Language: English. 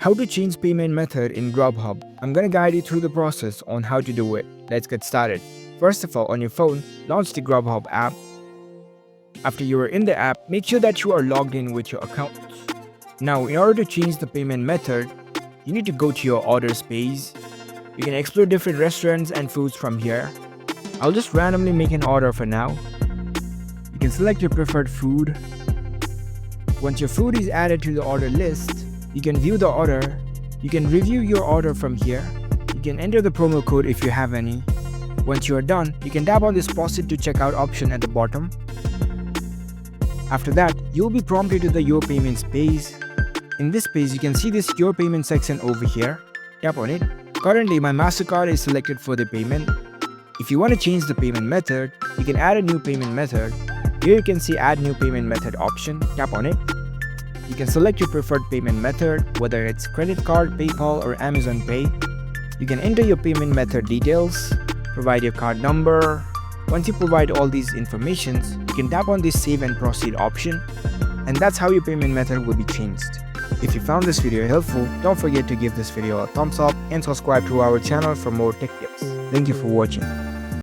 How to change payment method in Grubhub. I'm gonna guide you through the process on how to do it. Let's get started. First of all, on your phone, launch the Grubhub app. After you are in the app, make sure that you are logged in with your account. Now, in order to change the payment method, you need to go to your orders page. You can explore different restaurants and foods from here. I'll just randomly make an order for now. You can select your preferred food. Once your food is added to the order list, you can view the order. You can review your order from here. You can enter the promo code if you have any. Once you are done, you can tap on this Proceed to Checkout option at the bottom. After that, you will be prompted to the Your Payments page. In this page, you can see this Your Payment section over here. Tap on it. Currently, my MasterCard is selected for the payment. If you want to change the payment method, you can add a new payment method. Here you can see Add New Payment Method option. Tap on it. You can select your preferred payment method, whether it's credit card, PayPal, or Amazon Pay. You can enter your payment method details, provide your card number. Once you provide all these informations, you can tap on this Save and Proceed option, and that's how your payment method will be changed. If you found this video helpful, don't forget to give this video a thumbs up and subscribe to our channel for more tech tips. Thank you for watching.